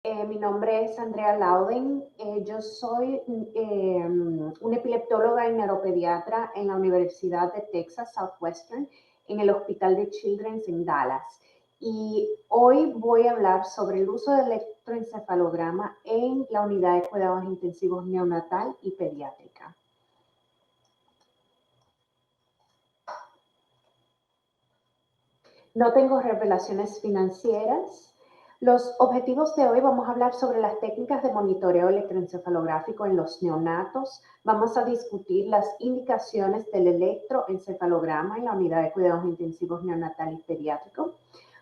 Mi nombre es Andrea Lauden. Yo soy una epileptóloga y neuropediatra en la Universidad de Texas Southwestern, en el Hospital de Children's en Dallas. Y hoy voy a hablar sobre el uso del electroencefalograma en la unidad de cuidados intensivos neonatal y pediátrica. No tengo revelaciones financieras. Los objetivos de hoy vamos a hablar sobre las técnicas de monitoreo electroencefalográfico en los neonatos. Vamos a discutir las indicaciones del electroencefalograma en la unidad de cuidados intensivos neonatal y pediátrico.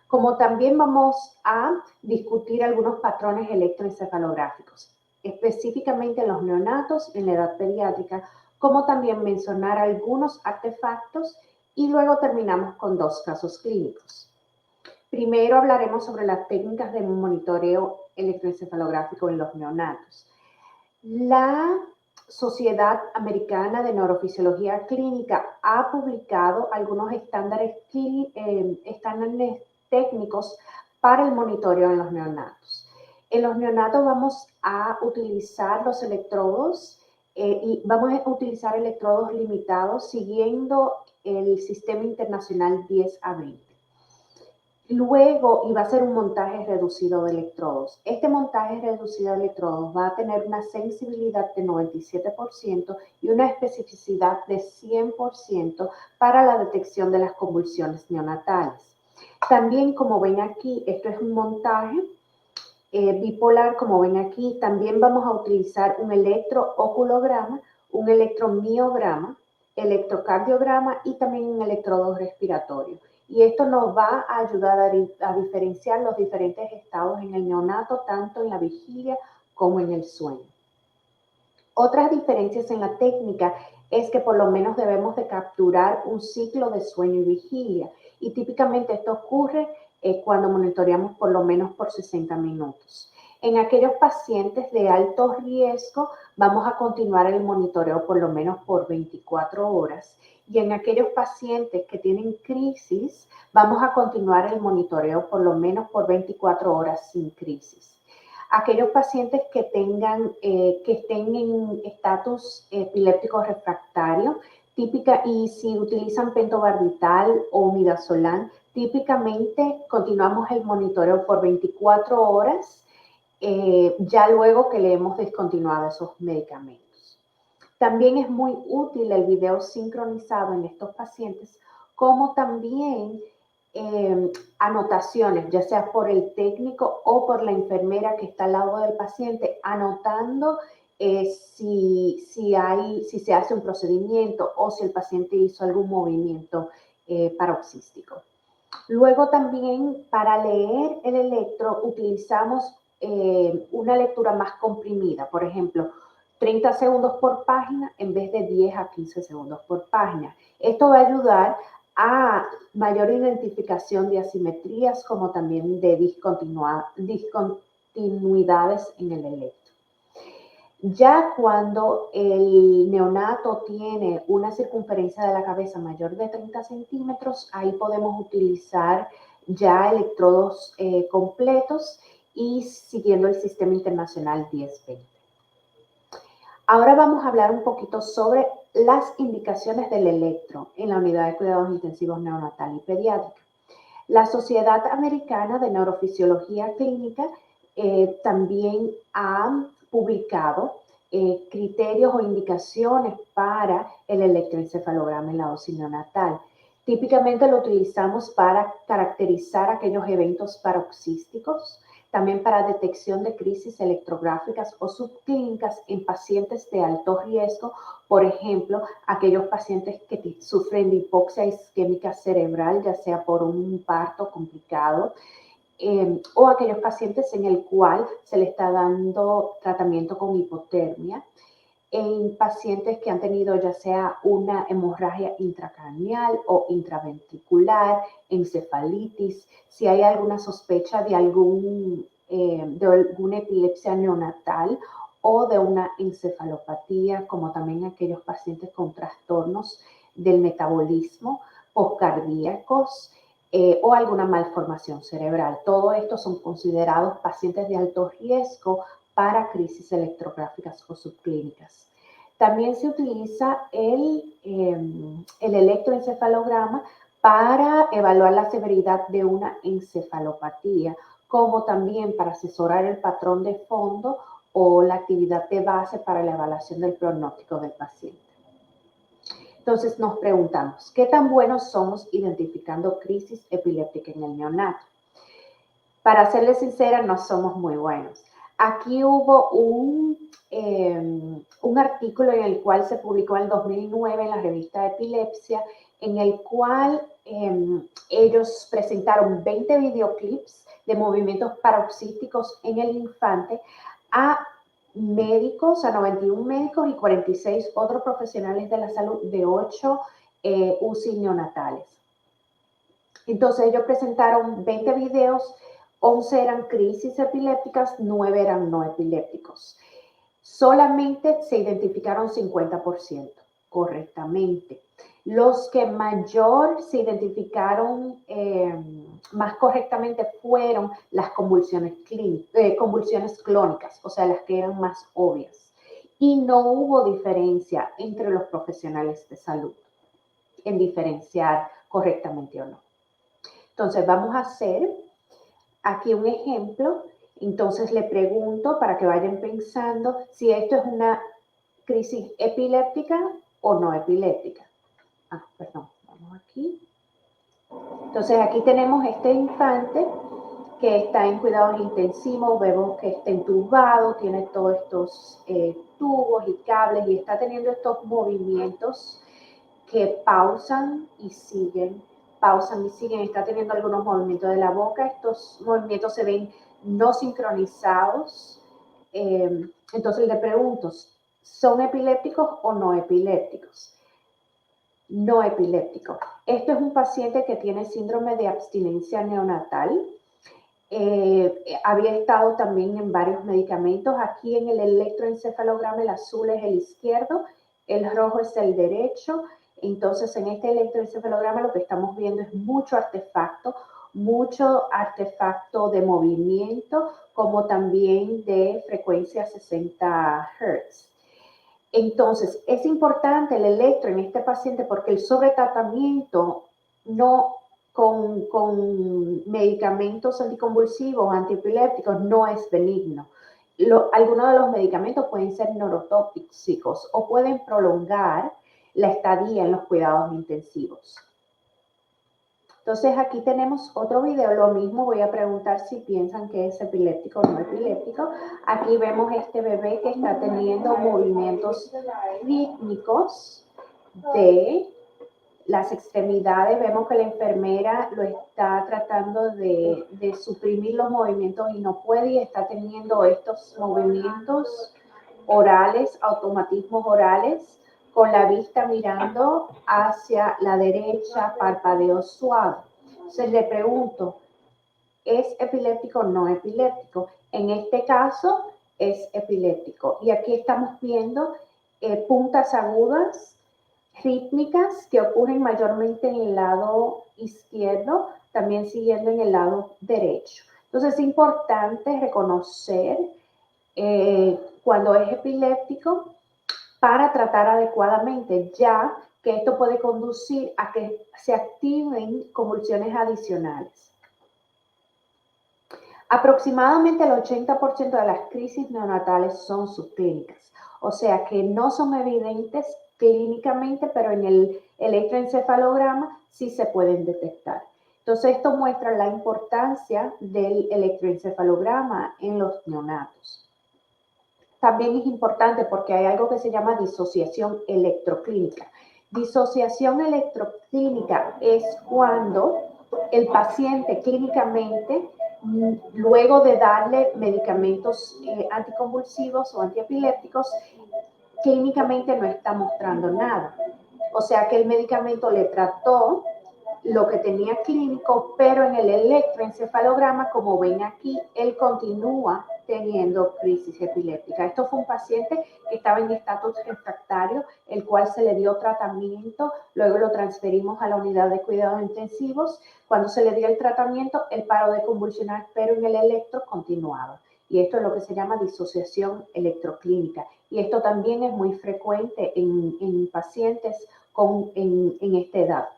Como también vamos a discutir algunos patrones electroencefalográficos, específicamente en los neonatos y en la edad pediátrica, como también mencionar algunos artefactos y luego terminamos con 2 casos clínicos. Primero hablaremos sobre las técnicas de monitoreo electroencefalográfico en los neonatos. La Sociedad Americana de Neurofisiología Clínica ha publicado algunos estándares técnicos para el monitoreo en los neonatos. En los neonatos vamos a utilizar los electrodos y vamos a utilizar electrodos limitados siguiendo el Sistema Internacional 10 a 20. Luego, y va a ser un montaje reducido de electrodos. Este montaje reducido de electrodos va a tener una sensibilidad de 97% y una especificidad de 100% para la detección de las convulsiones neonatales. También, como ven aquí, esto es un montaje bipolar, como ven aquí. También vamos a utilizar un electrooculograma, un electromiograma, electrocardiograma y también un electrodo respiratorio. Y esto nos va a ayudar a diferenciar los diferentes estados en el neonato, tanto en la vigilia como en el sueño. Otras diferencias en la técnica es que por lo menos debemos de capturar un ciclo de sueño y vigilia. Y típicamente esto ocurre cuando monitoreamos por lo menos por 60 minutos. En aquellos pacientes de alto riesgo vamos a continuar el monitoreo por lo menos por 24 horas. Y en aquellos pacientes que tienen crisis, vamos a continuar el monitoreo por lo menos por 24 horas sin crisis. Aquellos pacientes que estén en estatus epiléptico refractario, y si utilizan pentobarbital o midazolam, típicamente continuamos el monitoreo por 24 horas, ya luego que le hemos descontinuado esos medicamentos. También es muy útil el video sincronizado en estos pacientes, como también anotaciones, ya sea por el técnico o por la enfermera que está al lado del paciente, anotando si se hace un procedimiento o si el paciente hizo algún movimiento paroxístico. Luego también para leer el electro utilizamos una lectura más comprimida, por ejemplo, 30 segundos por página en vez de 10 a 15 segundos por página. Esto va a ayudar a mayor identificación de asimetrías como también de discontinuidades en el electro. Ya cuando el neonato tiene una circunferencia de la cabeza mayor de 30 centímetros, ahí podemos utilizar ya electrodos completos y siguiendo el Sistema Internacional 10-20. Ahora vamos a hablar un poquito sobre las indicaciones del electro en la unidad de cuidados intensivos neonatal y pediátrica. La Sociedad Americana de Neurofisiología Clínica también ha publicado criterios o indicaciones para el electroencefalograma en la dosis neonatal. Típicamente lo utilizamos para caracterizar aquellos eventos paroxísticos, también para detección de crisis electrográficas o subclínicas en pacientes de alto riesgo, por ejemplo, aquellos pacientes que sufren de hipoxia isquémica cerebral, ya sea por un parto complicado, o aquellos pacientes en el cual se le está dando tratamiento con hipotermia, en pacientes que han tenido ya sea una hemorragia intracraneal o intraventricular, encefalitis, si hay alguna sospecha de alguna epilepsia neonatal o de una encefalopatía, como también aquellos pacientes con trastornos del metabolismo, postcardíacos, o alguna malformación cerebral. Todo esto son considerados pacientes de alto riesgo para crisis electrográficas o subclínicas. También se utiliza el electroencefalograma para evaluar la severidad de una encefalopatía, como también para asesorar el patrón de fondo o la actividad de base para la evaluación del pronóstico del paciente. Entonces nos preguntamos, ¿qué tan buenos somos identificando crisis epiléptica en el neonato? Para serles sincera, no somos muy buenos. Aquí hubo un artículo en el cual se publicó en el 2009 en la revista Epilepsia, en el cual ellos presentaron 20 videoclips de movimientos paroxísticos en el infante a médicos, a 91 médicos y 46 otros profesionales de la salud de 8 UCI neonatales. Entonces ellos presentaron 20 videos, 11 eran crisis epilépticas, 9 eran no epilépticos. Solamente se identificaron 50% correctamente. Los que mayor se identificaron más correctamente fueron las convulsiones clónicas, o sea, las que eran más obvias. Y no hubo diferencia entre los profesionales de salud en diferenciar correctamente o no. Entonces, vamos a hacer aquí un ejemplo. Entonces, le pregunto para que vayan pensando si esto es una crisis epiléptica o no epiléptica. Perdón, vamos aquí. Entonces, aquí tenemos este infante que está en cuidados intensivos, vemos que está entubado, tiene todos estos tubos y cables y está teniendo estos movimientos que pausan y siguen, está teniendo algunos movimientos de la boca, estos movimientos se ven no sincronizados. Entonces le pregunto, ¿son epilépticos o no epilépticos? No epiléptico. Esto es un paciente que tiene síndrome de abstinencia neonatal. Había estado también en varios medicamentos. Aquí en el electroencefalograma el azul es el izquierdo, el rojo es el derecho. Entonces en este electroencefalograma lo que estamos viendo es mucho artefacto de movimiento, como también de frecuencia 60 Hz. Entonces, es importante el electro en este paciente porque el sobretratamiento con medicamentos anticonvulsivos, antiepilépticos, no es benigno. Algunos de los medicamentos pueden ser neurotóxicos o pueden prolongar la estadía en los cuidados intensivos. Entonces, aquí tenemos otro video, lo mismo, voy a preguntar si piensan que es epiléptico o no epiléptico. Aquí vemos este bebé que está teniendo movimientos rítmicos de las extremidades. Vemos que la enfermera lo está tratando de suprimir los movimientos y no puede, y está teniendo estos movimientos orales, automatismos orales, con la vista mirando hacia la derecha, parpadeo suave. Entonces le pregunto, ¿es epiléptico o no epiléptico? En este caso es epiléptico. Y aquí estamos viendo puntas agudas rítmicas que ocurren mayormente en el lado izquierdo, también siguiendo en el lado derecho. Entonces es importante reconocer cuando es epiléptico para tratar adecuadamente, ya que esto puede conducir a que se activen convulsiones adicionales. Aproximadamente el 80% de las crisis neonatales son subclínicas, o sea que no son evidentes clínicamente, pero en el electroencefalograma sí se pueden detectar. Entonces esto muestra la importancia del electroencefalograma en los neonatos. También es importante porque hay algo que se llama disociación electroclínica. Disociación electroclínica es cuando el paciente clínicamente, luego de darle medicamentos anticonvulsivos o antiepilépticos, clínicamente no está mostrando nada. O sea que el medicamento le trató lo que tenía clínico, pero en el electroencefalograma, como ven aquí, él continúa teniendo crisis epiléptica. Esto fue un paciente que estaba en estatus refractario, el cual se le dio tratamiento, luego lo transferimos a la unidad de cuidados intensivos. Cuando se le dio el tratamiento, él paró de convulsionar, pero en el electro continuaba. Y esto es lo que se llama disociación electroclínica. Y esto también es muy frecuente en pacientes en esta edad.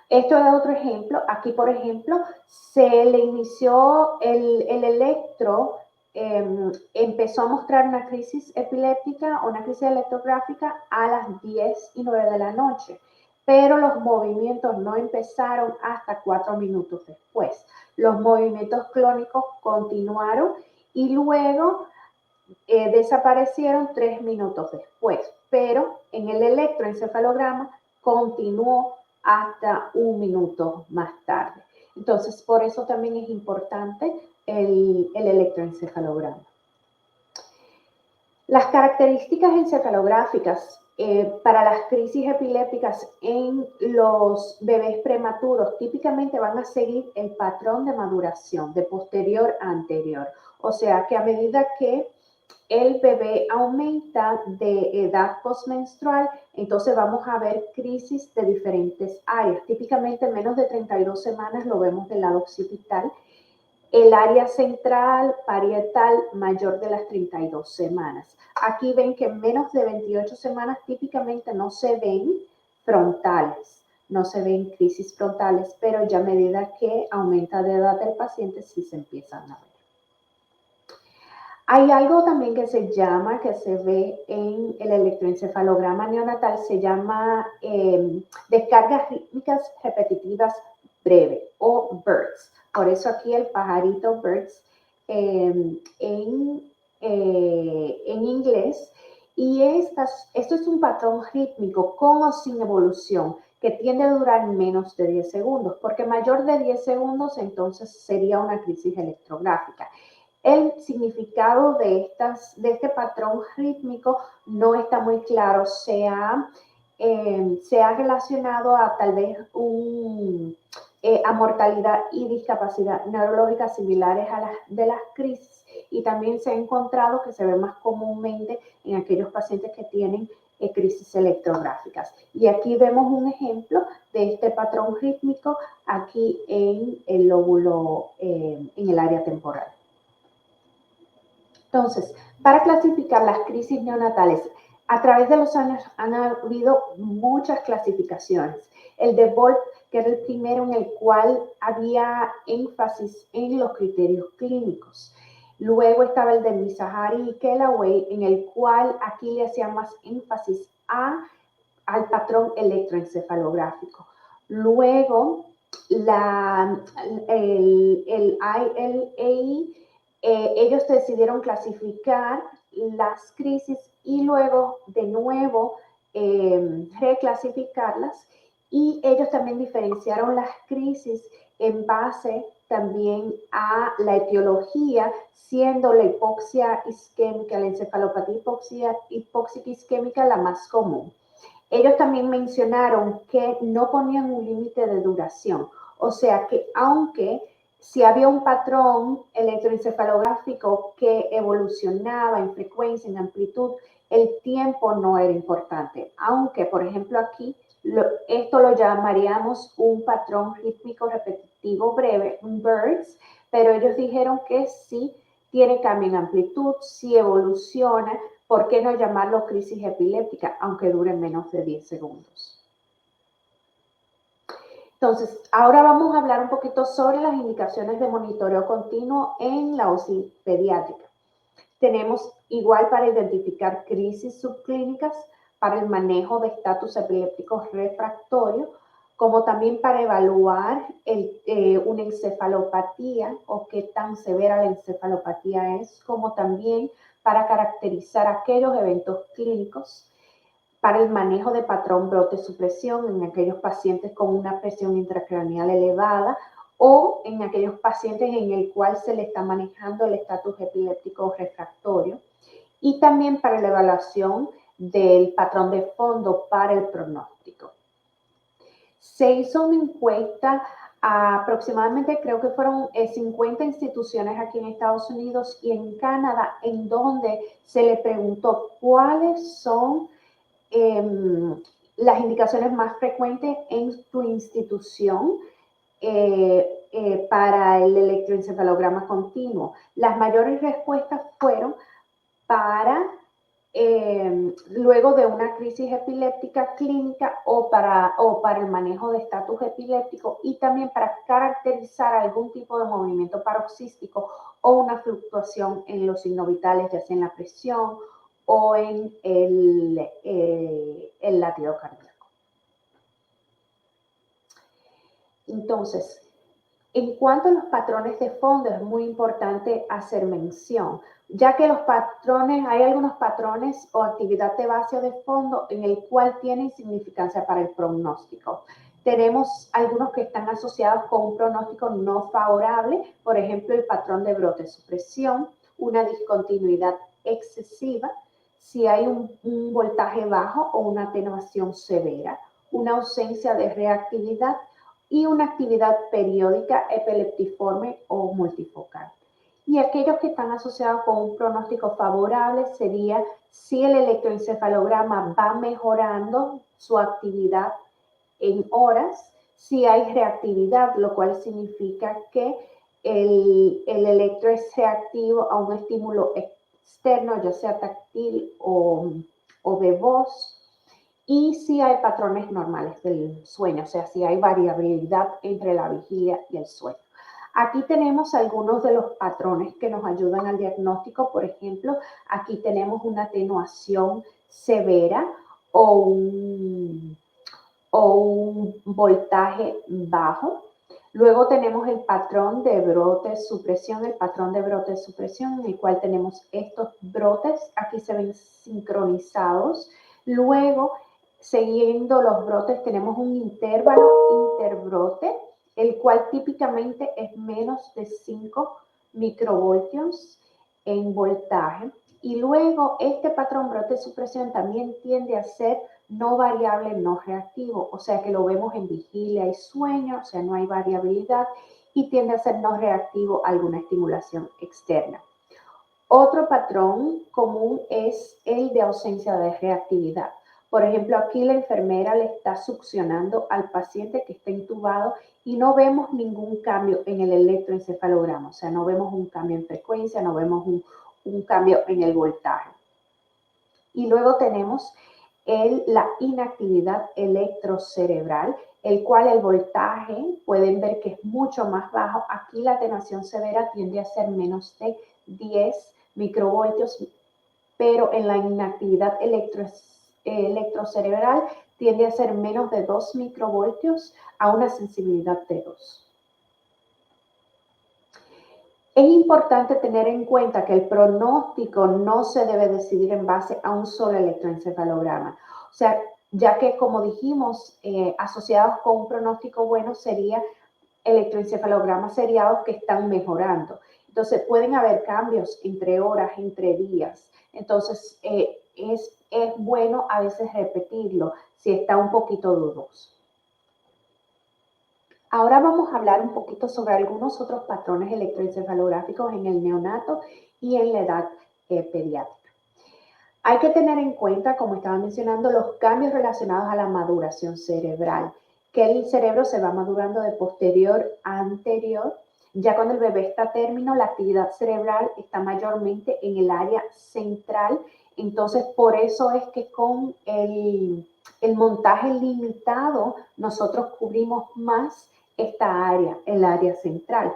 Esto es otro ejemplo. Aquí, por ejemplo, se le inició el electro, empezó a mostrar una crisis epiléptica o una crisis electrográfica a las 10:09 de la noche, pero los movimientos no empezaron hasta 4 minutos después. Los movimientos clónicos continuaron y luego desaparecieron 3 minutos después, pero en el electroencefalograma continuó hasta 1 minuto más tarde. Entonces, por eso también es importante el electroencefalograma. Las características encefalográficas para las crisis epilépticas en los bebés prematuros típicamente van a seguir el patrón de maduración de posterior a anterior. O sea que a medida que el bebé aumenta de edad postmenstrual, entonces vamos a ver crisis de diferentes áreas. Típicamente en menos de 32 semanas lo vemos del lado occipital. El área central, parietal, mayor de las 32 semanas. Aquí ven que en menos de 28 semanas típicamente no se ven frontales, no se ven crisis frontales, pero ya a medida que aumenta de edad el paciente sí se empiezan a ver. Hay algo también que se ve en el electroencefalograma neonatal, se llama descargas rítmicas repetitivas breves o BERTS. Por eso aquí el pajarito BERTS en inglés. Y esto es un patrón rítmico con o sin evolución que tiende a durar menos de 10 segundos, porque mayor de 10 segundos entonces sería una crisis electrográfica. El significado de este patrón rítmico no está muy claro. Se ha relacionado a tal vez a mortalidad y discapacidad neurológica similares a las de las crisis, y también se ha encontrado que se ve más comúnmente en aquellos pacientes que tienen crisis electrográficas. Y aquí vemos un ejemplo de este patrón rítmico aquí en el lóbulo, en el área temporal. Entonces, para clasificar las crisis neonatales, a través de los años han habido muchas clasificaciones. El de Wolf, que era el primero en el cual había énfasis en los criterios clínicos. Luego estaba el de Mizrahi y Kellaway, en el cual aquí le hacían más énfasis al patrón electroencefalográfico. Luego, el ILAI, ellos decidieron clasificar las crisis y luego de nuevo reclasificarlas, y ellos también diferenciaron las crisis en base también a la etiología, siendo la hipoxia isquémica, la encefalopatía hipóxica isquémica la más común. Ellos también mencionaron que no ponían un límite de duración, o sea que aunque si había un patrón electroencefalográfico que evolucionaba en frecuencia, en amplitud, el tiempo no era importante. Aunque, por ejemplo, aquí esto lo llamaríamos un patrón rítmico repetitivo breve, un BERTS, pero ellos dijeron que sí tiene cambio en amplitud, sí evoluciona. ¿Por qué no llamarlo crisis epiléptica, aunque dure menos de 10 segundos? Entonces, ahora vamos a hablar un poquito sobre las indicaciones de monitoreo continuo en la UCI pediátrica. Tenemos igual para identificar crisis subclínicas, para el manejo de estatus epilépticos refractorio, como también para evaluar una encefalopatía o qué tan severa la encefalopatía es, como también para caracterizar aquellos eventos clínicos, para el manejo de patrón brote-supresión en aquellos pacientes con una presión intracraneal elevada o en aquellos pacientes en el cual se le está manejando el estatus epiléptico refractorio, y también para la evaluación del patrón de fondo para el pronóstico. Se hizo una encuesta aproximadamente creo que fueron 50 instituciones aquí en Estados Unidos y en Canadá, en donde se le preguntó cuáles son las indicaciones más frecuentes en tu institución para el electroencefalograma continuo. Las mayores respuestas fueron para luego de una crisis epiléptica clínica o para el manejo de estatus epiléptico y también para caracterizar algún tipo de movimiento paroxístico o una fluctuación en los signos vitales, ya sea en la presión o en el latido cardíaco. Entonces, en cuanto a los patrones de fondo, es muy importante hacer mención, ya que los patrones, hay algunos patrones o actividad de base o de fondo en el cual tienen significancia para el pronóstico. Tenemos algunos que están asociados con un pronóstico no favorable, por ejemplo, el patrón de brote supresión, una discontinuidad excesiva, si hay un voltaje bajo o una atenuación severa, una ausencia de reactividad y una actividad periódica epileptiforme o multifocal. Y aquellos que están asociados con un pronóstico favorable sería si el electroencefalograma va mejorando su actividad en horas, si hay reactividad, lo cual significa que el electro es reactivo a un estímulo externo, ya sea táctil o de voz, y si hay patrones normales del sueño, o sea, si hay variabilidad entre la vigilia y el sueño. Aquí tenemos algunos de los patrones que nos ayudan al diagnóstico. Por ejemplo, aquí tenemos una atenuación severa o un voltaje bajo. Luego tenemos el patrón de brote-supresión, en el cual tenemos estos brotes, aquí se ven sincronizados. Luego, siguiendo los brotes, tenemos un intervalo interbrote, el cual típicamente es menos de 5 microvoltios en voltaje. Y luego, este patrón brote-supresión también tiende a ser no variable, no reactivo, o sea que lo vemos en vigilia y sueño, o sea, no hay variabilidad y tiende a ser no reactivo a alguna estimulación externa. Otro patrón común es el de ausencia de reactividad. Por ejemplo, aquí la enfermera le está succionando al paciente que está intubado y no vemos ningún cambio en el electroencefalograma, o sea, no vemos un cambio en frecuencia, no vemos un cambio en el voltaje. Y luego tenemos la inactividad electrocerebral, el cual el voltaje, pueden ver que es mucho más bajo. Aquí la atenuación severa tiende a ser menos de 10 microvoltios, pero en la inactividad electrocerebral tiende a ser menos de 2 microvoltios a una sensibilidad de 2. Es importante tener en cuenta que el pronóstico no se debe decidir en base a un solo electroencefalograma. O sea, ya que como dijimos, asociados con un pronóstico bueno sería electroencefalogramas seriados que están mejorando. Entonces pueden haber cambios entre horas, entre días. Entonces es bueno a veces repetirlo si está un poquito dudoso. Ahora vamos a hablar un poquito sobre algunos otros patrones electroencefalográficos en el neonato y en la edad pediátrica. Hay que tener en cuenta, como estaba mencionando, los cambios relacionados a la maduración cerebral, que el cerebro se va madurando de posterior a anterior. Ya cuando el bebé está a término, la actividad cerebral está mayormente en el área central. Entonces, por eso es que con el montaje limitado, nosotros cubrimos más esta área, el área central.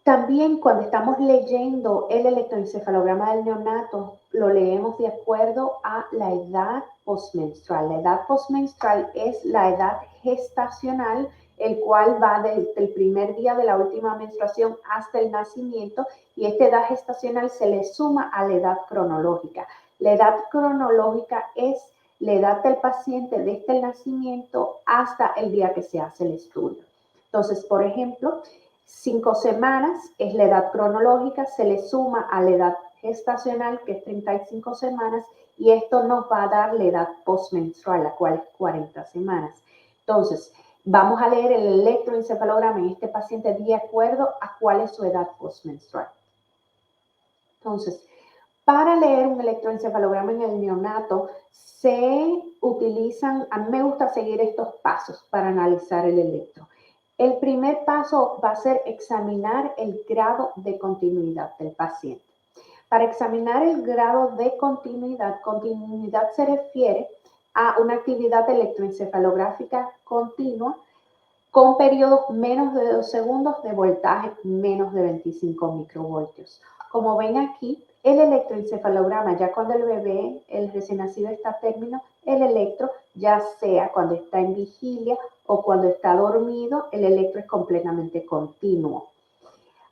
También cuando estamos leyendo el electroencefalograma del neonato, lo leemos de acuerdo a la edad postmenstrual. La edad postmenstrual es la edad gestacional, el cual va desde el primer día de la última menstruación hasta el nacimiento, y esta edad gestacional se le suma a la edad cronológica. La edad cronológica es la edad del paciente desde el nacimiento hasta el día que se hace el estudio. Entonces, por ejemplo, 5 semanas es la edad cronológica, se le suma a la edad gestacional, que es 35 semanas, y esto nos va a dar la edad postmenstrual, la cual es 40 semanas. Entonces, Vamos a leer el electroencefalograma en este paciente de acuerdo a cuál es su edad postmenstrual. Entonces, para leer un electroencefalograma en el neonato, se utilizan, a mí me gusta seguir estos pasos para analizar el electro. El primer paso va a ser examinar el grado de continuidad del paciente. Para examinar el grado de continuidad, continuidad se refiere a una actividad electroencefalográfica continua con periodos menos de 2 segundos de voltaje menos de 25 microvoltios. Como ven aquí, el electroencefalograma, ya cuando el bebé, el recién nacido está a término, el electro, ya sea cuando está en vigilia o cuando está dormido, el electro es completamente continuo.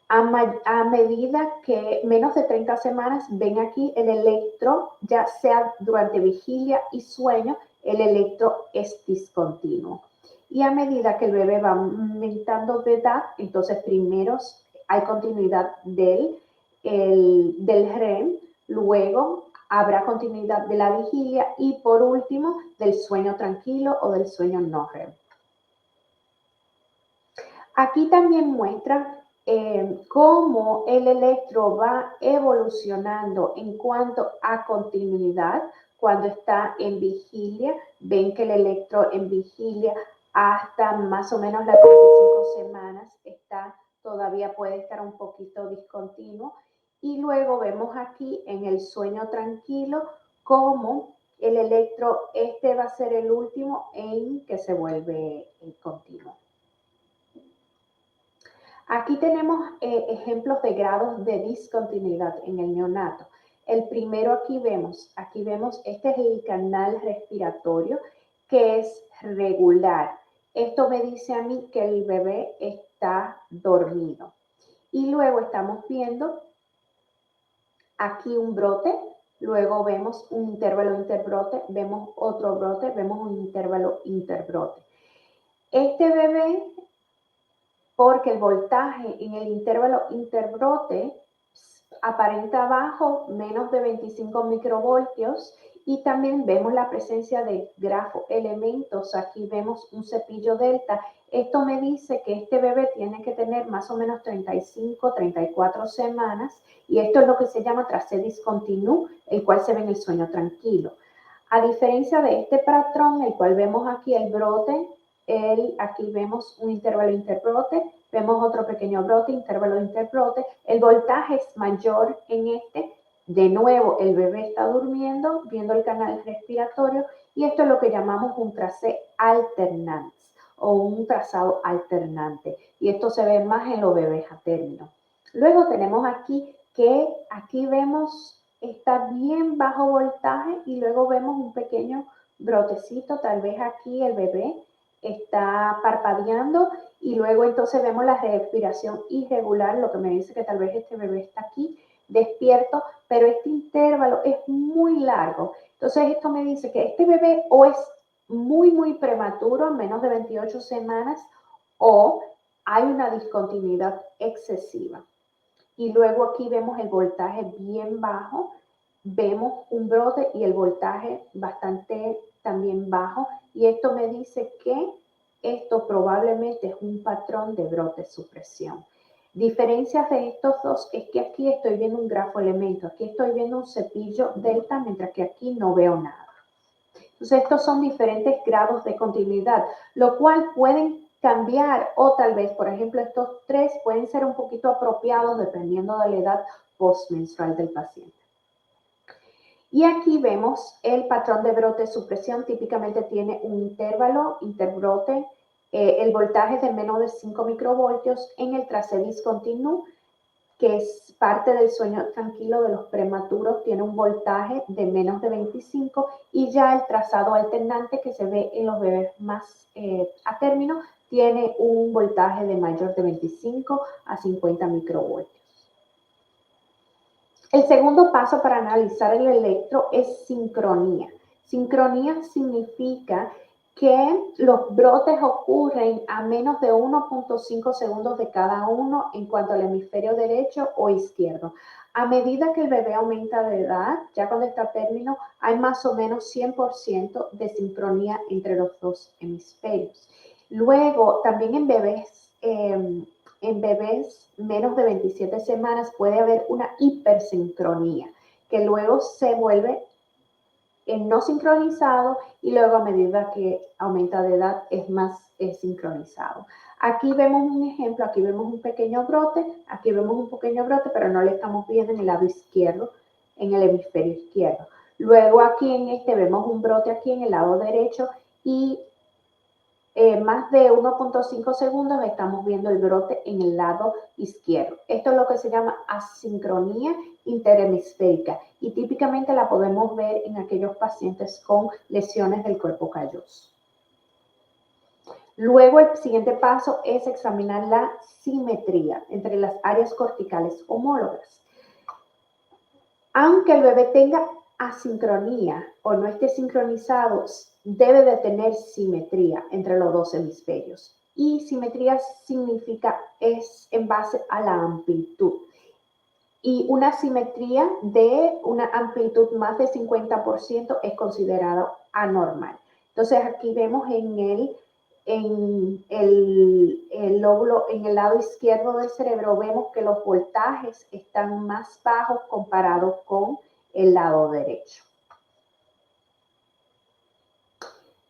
A medida que menos de 30 semanas, ven aquí el electro, ya sea durante vigilia y sueño, el electro es discontinuo. Y a medida que el bebé va aumentando de edad, entonces primero hay continuidad del REM, luego habrá continuidad de la vigilia y por último del sueño tranquilo o del sueño no REM. Aquí también muestra cómo el electro va evolucionando en cuanto a continuidad. Cuando está en vigilia, ven que el electro en vigilia hasta más o menos las 35 semanas todavía puede estar un poquito discontinuo. Y luego vemos aquí en el sueño tranquilo cómo el electro, va a ser el último en que se vuelve continuo. Aquí tenemos ejemplos de grados de discontinuidad en el neonato. El primero aquí vemos, este es el canal respiratorio que es regular. Esto me dice a mí que el bebé está dormido. Y luego estamos viendo aquí un brote, luego vemos un intervalo interbrote, vemos otro brote, vemos un intervalo interbrote. Este bebé, porque el voltaje en el intervalo interbrote aparenta bajo, menos de 25 microvoltios, y también vemos la presencia de grafoelementos. Aquí vemos un cepillo delta. Esto me dice que este bebé tiene que tener más o menos 35, 34 semanas, y esto es lo que se llama tracé discontinuo, el cual se ve en el sueño tranquilo. A diferencia de este patrón, el cual vemos aquí el brote, aquí vemos un intervalo interbrote, vemos otro pequeño brote, intervalo interbrote, el voltaje es mayor en este, de nuevo el bebé está durmiendo, viendo el canal respiratorio, y esto es lo que llamamos un tracé alternante o un trazado alternante, y esto se ve más en los bebés a término. Luego tenemos aquí que aquí vemos está bien bajo voltaje y luego vemos un pequeño brotecito, tal vez aquí el bebé está parpadeando y luego entonces vemos la respiración irregular, lo que me dice que tal vez este bebé está aquí despierto, pero este intervalo es muy largo. Entonces esto me dice que este bebé o es muy prematuro, menos de 28 semanas, o hay una discontinuidad excesiva. Y luego aquí vemos el voltaje bien bajo, vemos un brote y el voltaje bastante también bajo, y esto me dice que esto probablemente es un patrón de brote supresión. Diferencias de estos dos es que aquí estoy viendo un grafoelemento, aquí estoy viendo un cepillo delta, mientras que aquí no veo nada. Entonces estos son diferentes grados de continuidad, lo cual pueden cambiar o tal vez, por ejemplo, estos tres pueden ser un poquito apropiados dependiendo de la edad postmenstrual del paciente. Y aquí vemos el patrón de brote supresión, típicamente tiene un intervalo, interbrote, el voltaje es de menos de 5 microvoltios en el tracé discontinuo, que es parte del sueño tranquilo de los prematuros, tiene un voltaje de menos de 25, y ya el trazado alternante que se ve en los bebés más a término tiene un voltaje de mayor de 25 a 50 microvoltios. El segundo paso para analizar el electro es sincronía. Sincronía significa que los brotes ocurren a menos de 1.5 segundos de cada uno en cuanto al hemisferio derecho o izquierdo. A medida que el bebé aumenta de edad, ya cuando está a término, hay más o menos 100% de sincronía entre los dos hemisferios. Luego, también en bebés menos de 27 semanas puede haber una hipersincronía, que luego se vuelve no sincronizado y luego a medida que aumenta de edad es más sincronizado. Aquí vemos un ejemplo, aquí vemos un pequeño brote, aquí vemos un pequeño brote, pero no le estamos viendo en el lado izquierdo, en el hemisferio izquierdo. Luego aquí en este vemos un brote aquí en el lado derecho y más de 1.5 segundos estamos viendo el brote en el lado izquierdo. Esto es lo que se llama asincronía interhemisférica y típicamente la podemos ver en aquellos pacientes con lesiones del cuerpo calloso. Luego el siguiente paso es examinar la simetría entre las áreas corticales homólogas. Aunque el bebé tenga asincronía o no esté sincronizado, debe de tener simetría entre los dos hemisferios. Y simetría significa es en base a la amplitud. Y una simetría de una amplitud más de 50% es considerado anormal. Entonces aquí vemos en el lóbulo, en el lado izquierdo del cerebro, vemos que los voltajes están más bajos comparados con el lado derecho.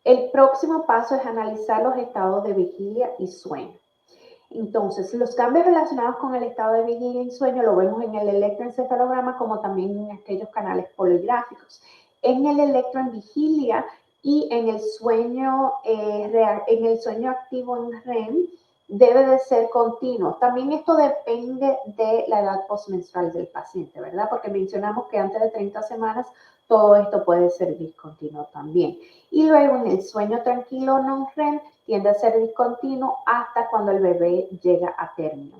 El próximo paso es analizar los estados de vigilia y sueño. Entonces, los cambios relacionados con el estado de vigilia y sueño lo vemos en el electroencefalograma como también en aquellos canales poligráficos. En el electro en vigilia y en el sueño activo en REM debe de ser continuo. También esto depende de la edad postmenstrual del paciente, ¿verdad? Porque mencionamos que antes de 30 semanas todo esto puede ser discontinuo también. Y luego en el sueño tranquilo non-REM tiende a ser discontinuo hasta cuando el bebé llega a término.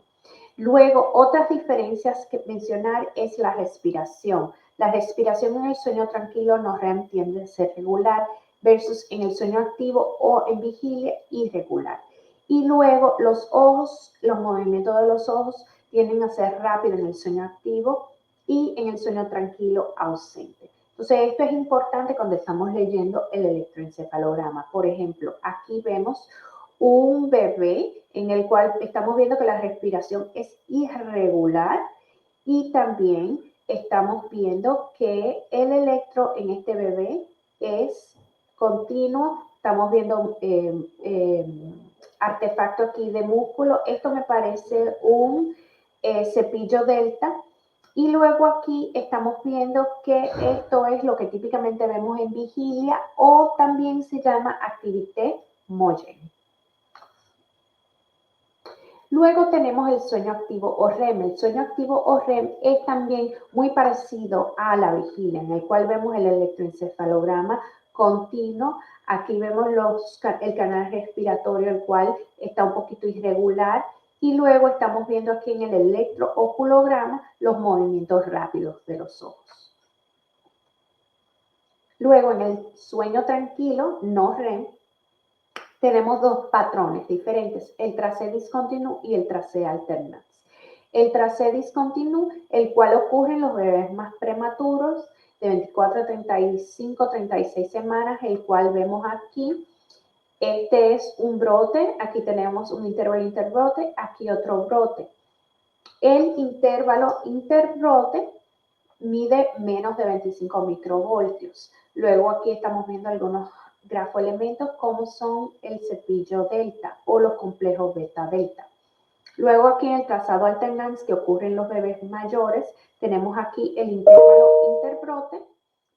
Luego, otras diferencias que mencionar es la respiración. La respiración en el sueño tranquilo non-REM tiende a ser regular versus en el sueño activo o en vigilia irregular. Y luego los ojos, los movimientos de los ojos tienden a ser rápidos en el sueño activo y en el sueño tranquilo ausente. Entonces, esto es importante cuando estamos leyendo el electroencefalograma. Por ejemplo, aquí vemos un bebé en el cual estamos viendo que la respiración es irregular y también estamos viendo que el electro en este bebé es continuo. Estamos viendo artefacto aquí de músculo. Esto me parece un cepillo delta. Y luego aquí estamos viendo que esto es lo que típicamente vemos en vigilia o también se llama activité moyen. Luego tenemos el sueño activo o REM. El sueño activo o REM es también muy parecido a la vigilia, en el cual vemos el electroencefalograma continuo. Aquí vemos el canal respiratorio, el cual está un poquito irregular. Y luego estamos viendo aquí en el electrooculograma los movimientos rápidos de los ojos. Luego en el sueño tranquilo, no REM, tenemos dos patrones diferentes, el tracé discontinuo y el tracé alternans. El tracé discontinuo, el cual ocurre en los bebés más prematuros, de 24 a 35, 36 semanas, el cual vemos aquí. Este es un brote, aquí tenemos un intervalo interbrote, aquí otro brote. El intervalo interbrote mide menos de 25 microvoltios. Luego aquí estamos viendo algunos grafoelementos como son el cepillo delta o los complejos beta-delta. Luego aquí en el trazado alternans que ocurre en los bebés mayores, tenemos aquí el intervalo interbrote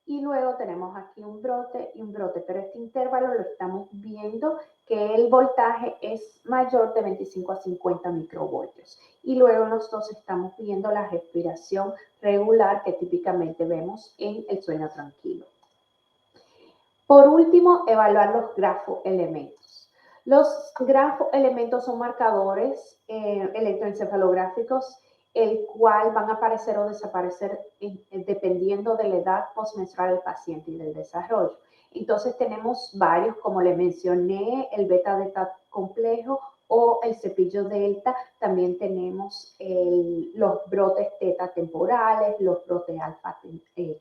y luego tenemos aquí un brote y un brote, pero este intervalo lo estamos viendo que el voltaje es mayor de 25 a 50 microvoltios. Y luego nosotros estamos viendo la respiración regular que típicamente vemos en el sueño tranquilo. Por último, evaluar los grafoelementos. Los grafoelementos son marcadores electroencefalográficos el cual van a aparecer o desaparecer dependiendo de la edad postmenstrual del paciente y del desarrollo. Entonces tenemos varios, como le mencioné, el beta-delta complejo o el cepillo delta. También tenemos los brotes teta temporales, los brotes alfa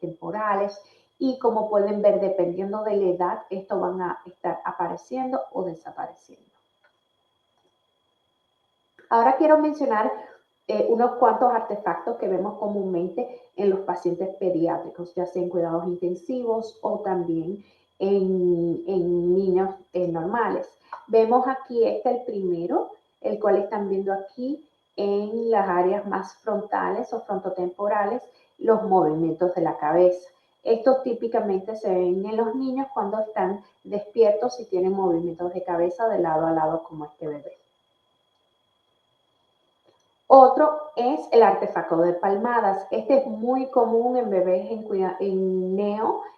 temporales. Y como pueden ver, dependiendo de la edad, estos van a estar apareciendo o desapareciendo. Ahora quiero mencionar unos cuantos artefactos que vemos comúnmente en los pacientes pediátricos, ya sea en cuidados intensivos o también en niños normales. Vemos aquí, el primero, el cual están viendo aquí en las áreas más frontales o frontotemporales, los movimientos de la cabeza. Estos típicamente se ven en los niños cuando están despiertos y tienen movimientos de cabeza de lado a lado como este bebé. Otro es el artefacto de palmadas. Este es muy común en bebés en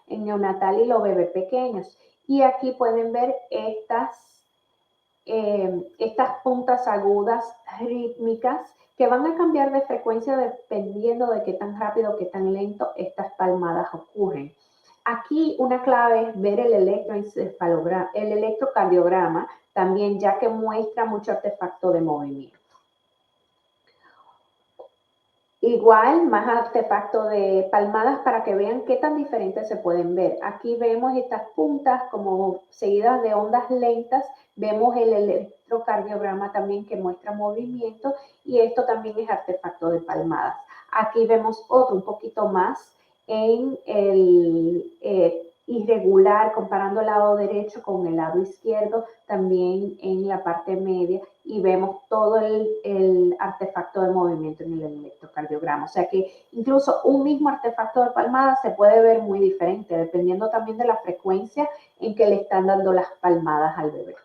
neonatal y los bebés pequeños. Y aquí pueden ver estas puntas agudas rítmicas que van a cambiar de frecuencia dependiendo de qué tan rápido o qué tan lento estas palmadas ocurren. Aquí una clave es ver el electrocardiograma también, ya que muestra mucho artefacto de movimiento. Igual, más artefacto de palmadas para que vean qué tan diferentes se pueden ver. Aquí vemos estas puntas como seguidas de ondas lentas. Vemos el electrocardiograma también que muestra movimiento y esto también es artefacto de palmadas. Aquí vemos otro un poquito más en el irregular, comparando el lado derecho con el lado izquierdo, también en la parte media, y vemos todo el artefacto de movimiento en el electrocardiograma. O sea que incluso un mismo artefacto de palmada se puede ver muy diferente, dependiendo también de la frecuencia en que le están dando las palmadas al bebé.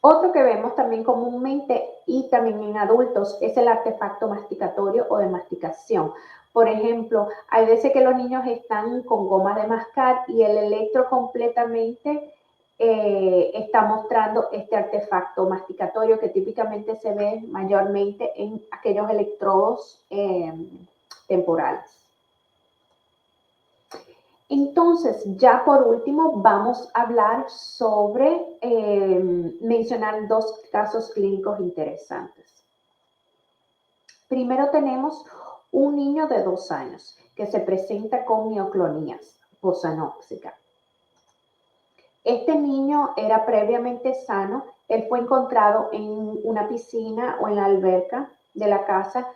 Otro que vemos también comúnmente y también en adultos es el artefacto masticatorio o de masticación. Por ejemplo, hay veces que los niños están con gomas de mascar y el electro completamente está mostrando este artefacto masticatorio que típicamente se ve mayormente en aquellos electrodos temporales. Entonces, ya por último, vamos a hablar sobre, mencionar dos casos clínicos interesantes. Primero tenemos un niño de 2 años que se presenta con mioclonías posanóxicas. Este niño era previamente sano, él fue encontrado en una piscina o en la alberca de la casa.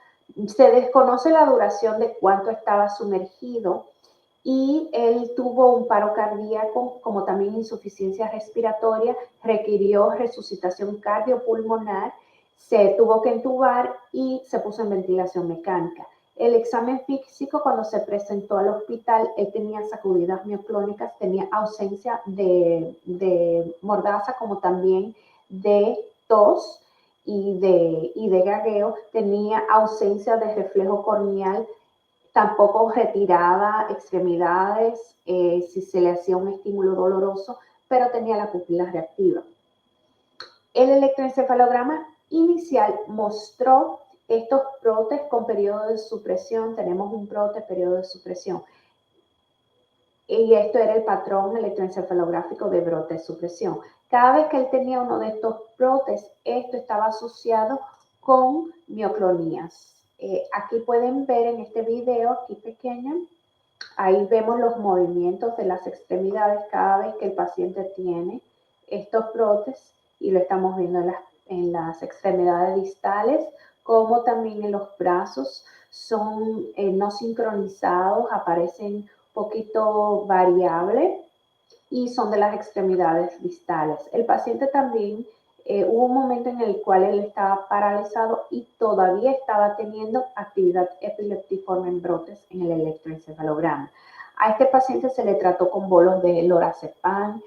Se desconoce la duración de cuánto estaba sumergido, y él tuvo un paro cardíaco, como también insuficiencia respiratoria, requirió resucitación cardiopulmonar, se tuvo que entubar y se puso en ventilación mecánica. El examen físico, cuando se presentó al hospital, él tenía sacudidas mioclónicas, tenía ausencia de mordaza, como también de tos y de gagueo, tenía ausencia de reflejo corneal, tampoco retiraba extremidades si se le hacía un estímulo doloroso, pero tenía la pupila reactiva. El electroencefalograma inicial mostró estos brotes con periodo de supresión. Tenemos un brote, periodo de supresión. Y esto era el patrón electroencefalográfico de brote de supresión. Cada vez que él tenía uno de estos brotes, esto estaba asociado con mioclonías. Aquí pueden ver en este video, aquí pequeño, ahí vemos los movimientos de las extremidades cada vez que el paciente tiene estos brotes, y lo estamos viendo en las extremidades distales, como también en los brazos. Son no sincronizados, aparecen un poquito variable y son de las extremidades distales. El paciente también hubo un momento en el cual él estaba paralizado y todavía estaba teniendo actividad epileptiforme en brotes en el electroencefalograma. A este paciente se le trató con bolos de lorazepam,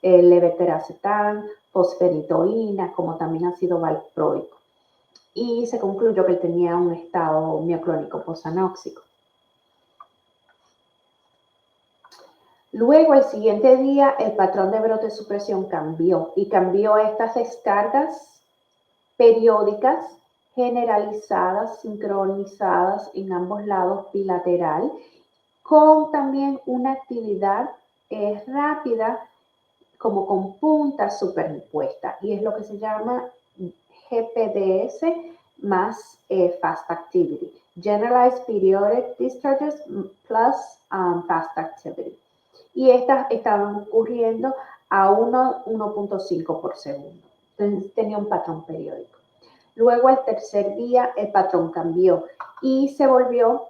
levetiracetam, fosfenitoína, como también ácido valproico. Y se concluyó que él tenía un estado mioclónico posanóxico. Luego, el siguiente día, el patrón de brote de supresión cambió y cambió a estas descargas periódicas, generalizadas, sincronizadas en ambos lados, bilateral, con también una actividad rápida, como con puntas superimpuestas, y es lo que se llama GPDS más Fast Activity, Generalized Periodic Discharges plus Fast Activity. Y estas estaban ocurriendo a 1.5 por segundo. Entonces tenía un patrón periódico. Luego al tercer día el patrón cambió y se volvió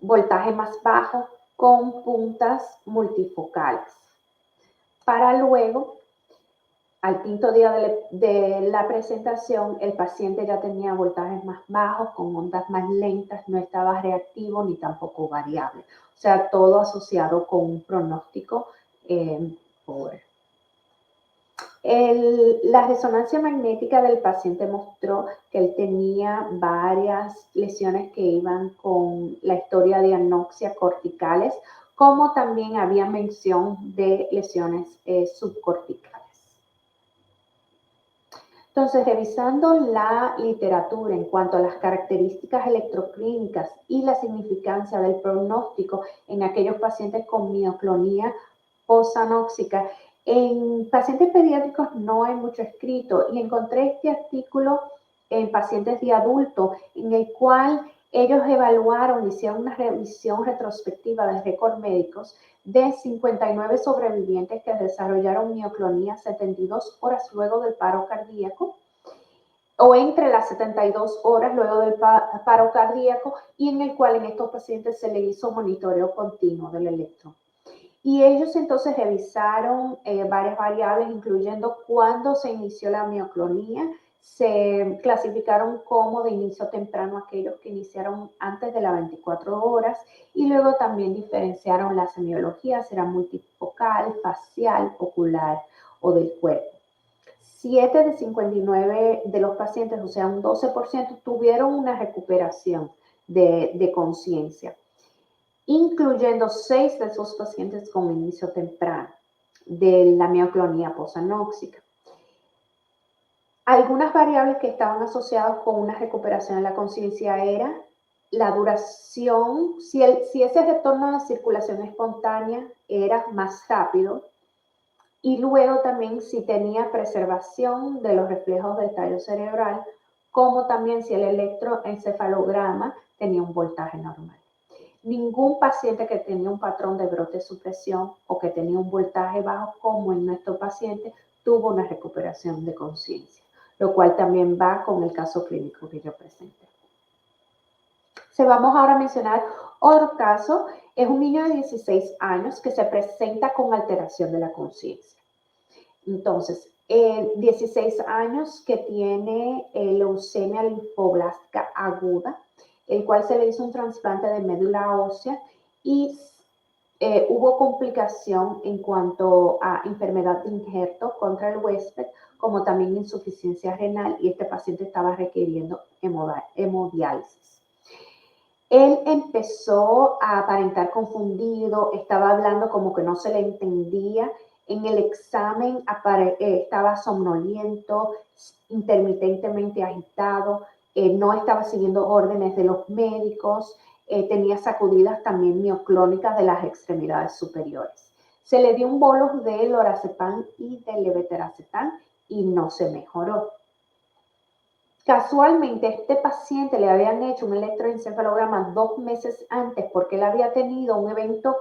voltaje más bajo con puntas multifocales. Para luego, al quinto día de la presentación, el paciente ya tenía voltajes más bajos, con ondas más lentas, no estaba reactivo ni tampoco variable. O sea, todo asociado con un pronóstico pobre. La resonancia magnética del paciente mostró que él tenía varias lesiones que iban con la historia de anoxia corticales, como también había mención de lesiones subcorticales. Entonces, revisando la literatura en cuanto a las características electroclínicas y la significancia del pronóstico en aquellos pacientes con mioclonía posanóxica, en pacientes pediátricos no hay mucho escrito y encontré este artículo en pacientes de adultos en el cual ellos evaluaron, hicieron una revisión retrospectiva de récords médicos de 59 sobrevivientes que desarrollaron mioclonía 72 horas luego del paro cardíaco o entre las 72 horas luego del paro cardíaco y en el cual en estos pacientes se le hizo monitoreo continuo del electro. Y ellos entonces revisaron varias variables, incluyendo cuándo se inició la mioclonía. Se clasificaron como de inicio temprano aquellos que iniciaron antes de las 24 horas y luego también diferenciaron la semiología, si era multifocal, facial, ocular o del cuerpo. 7 de 59 de los pacientes, o sea, un 12%, tuvieron una recuperación de conciencia, incluyendo 6 de esos pacientes con inicio temprano de la mioclonía posanóxica. Algunas variables que estaban asociadas con una recuperación de la conciencia era la duración, si ese retorno a la circulación espontánea era más rápido, y luego también si tenía preservación de los reflejos del tallo cerebral, como también si el electroencefalograma tenía un voltaje normal. Ningún paciente que tenía un patrón de brote de supresión o que tenía un voltaje bajo, como en nuestro paciente, tuvo una recuperación de conciencia, lo cual también va con el caso clínico que yo presenté. Vamos ahora a mencionar otro caso. Es un niño de 16 años que se presenta con alteración de la conciencia. Entonces, 16 años que tiene leucemia linfoblástica aguda, el cual se le hizo un trasplante de médula ósea y hubo complicación en cuanto a enfermedad de injerto contra el huésped, como también insuficiencia renal, y este paciente estaba requiriendo hemodiálisis. Él empezó a aparentar confundido, estaba hablando como que no se le entendía. En el examen estaba somnoliento, intermitentemente agitado, no estaba siguiendo órdenes de los médicos, tenía sacudidas también mioclónicas de las extremidades superiores. Se le dio un bolus de lorazepam y de levetiracetam y no se mejoró. Casualmente, a este paciente le habían hecho un electroencefalograma 2 meses antes porque él había tenido un evento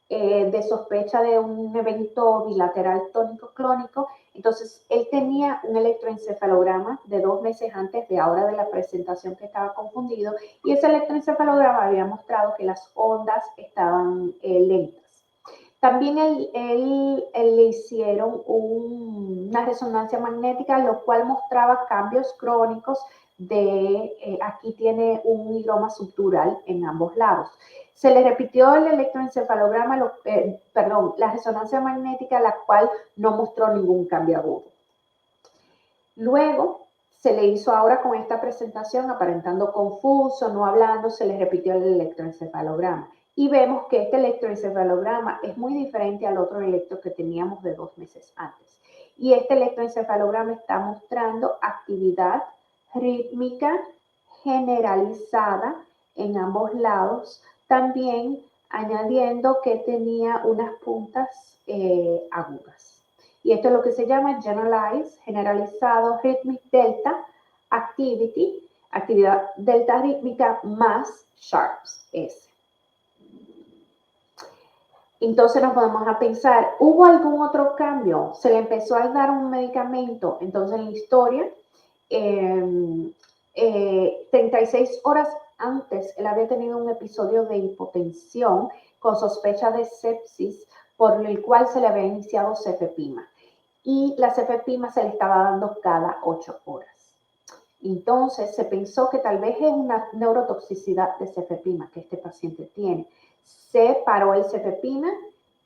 de sospecha de un evento bilateral tónico-clónico. Entonces, él tenía un electroencefalograma de 2 meses antes de ahora de la presentación que estaba confundido y ese electroencefalograma había mostrado que las ondas estaban lentas. También le hicieron una resonancia magnética, lo cual mostraba cambios crónicos aquí tiene un higroma subdural en ambos lados. Se le repitió el electroencefalograma, la resonancia magnética, la cual no mostró ningún cambio agudo. Luego, se le hizo ahora con esta presentación, aparentando confuso, no hablando, se le repitió el electroencefalograma. Y vemos que este electroencefalograma es muy diferente al otro electro que teníamos de 2 meses antes. Y este electroencefalograma está mostrando actividad rítmica generalizada en ambos lados, también añadiendo que tenía unas puntas agudas. Y esto es lo que se llama generalizado rhythmic delta activity, actividad delta rítmica más SHARPS, S. Entonces nos podemos a pensar, ¿hubo algún otro cambio? Se le empezó a dar un medicamento. Entonces en la historia, 36 horas antes, él había tenido un episodio de hipotensión con sospecha de sepsis, por el cual se le había iniciado cefepima. Y la cefepima se le estaba dando cada 8 horas. Entonces se pensó que tal vez es una neurotoxicidad de cefepima que este paciente tiene. Se paró el cefepima,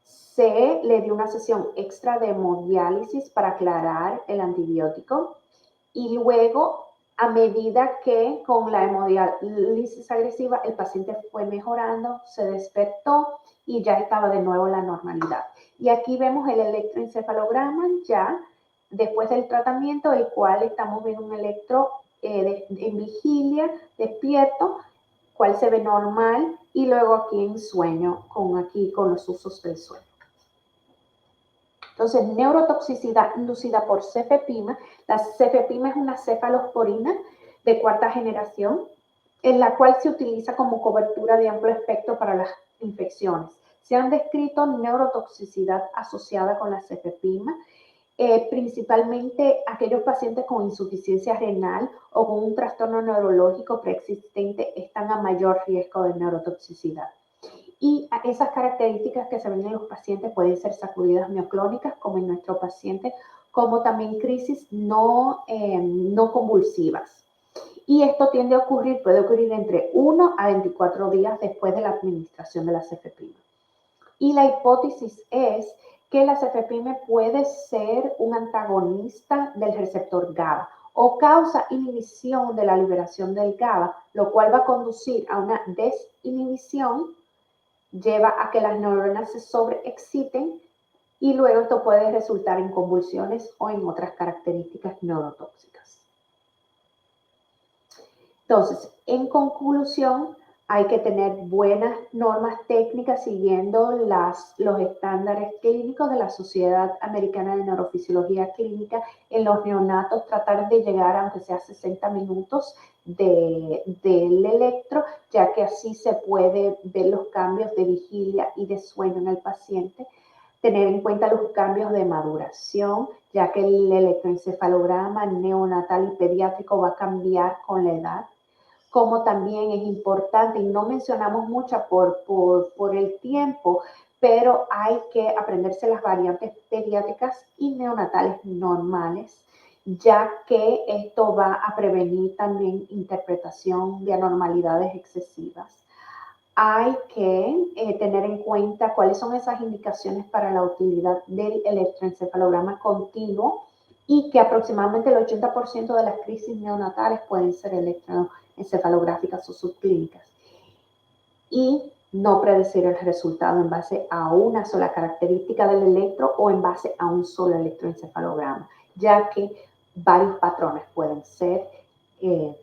se le dio una sesión extra de hemodiálisis para aclarar el antibiótico y luego, a medida que con la hemodiálisis agresiva el paciente fue mejorando, se despertó y ya estaba de nuevo en la normalidad. Y aquí vemos el electroencefalograma ya después del tratamiento, el cual estamos viendo un electro en vigilia, despierto, cual se ve normal, y luego aquí en sueño, con los usos del sueño. Entonces, neurotoxicidad inducida por cefepima. La cefepima es una cefalosporina de cuarta generación, en la cual se utiliza como cobertura de amplio espectro para las infecciones. Se han descrito neurotoxicidad asociada con la cefepima, principalmente aquellos pacientes con insuficiencia renal o con un trastorno neurológico preexistente están a mayor riesgo de neurotoxicidad. Y esas características que se ven en los pacientes pueden ser sacudidas mioclónicas, como en nuestro paciente, como también crisis no convulsivas. Y esto puede ocurrir entre 1 a 24 días después de la administración de la cefepima. Y la hipótesis es que la cefepime puede ser un antagonista del receptor GABA o causa inhibición de la liberación del GABA, lo cual va a conducir a una desinhibición, lleva a que las neuronas se sobreexciten y luego esto puede resultar en convulsiones o en otras características neurotóxicas. Entonces, en conclusión, hay que tener buenas normas técnicas siguiendo los estándares clínicos de la Sociedad Americana de Neurofisiología Clínica. En los neonatos, tratar de llegar aunque sea 60 minutos del electro, ya que así se puede ver los cambios de vigilia y de sueño en el paciente. Tener en cuenta los cambios de maduración, ya que el electroencefalograma neonatal y pediátrico va a cambiar con la edad. Como también es importante, y no mencionamos mucho por el tiempo, pero hay que aprenderse las variantes pediátricas y neonatales normales, ya que esto va a prevenir también interpretación de anormalidades excesivas. Hay que tener en cuenta cuáles son esas indicaciones para la utilidad del electroencefalograma continuo y que aproximadamente el 80% de las crisis neonatales pueden ser electroencefalográficas o subclínicas. Y no predecir el resultado en base a una sola característica del electro o en base a un solo electroencefalograma, ya que varios patrones pueden ser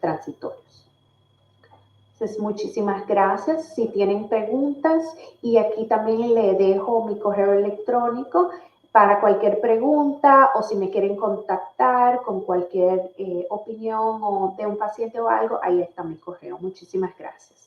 transitorios. Entonces, muchísimas gracias. Si tienen preguntas, y aquí también le dejo mi correo electrónico para cualquier pregunta o si me quieren contactar con cualquier opinión o de un paciente o algo, ahí está mi correo. Muchísimas gracias.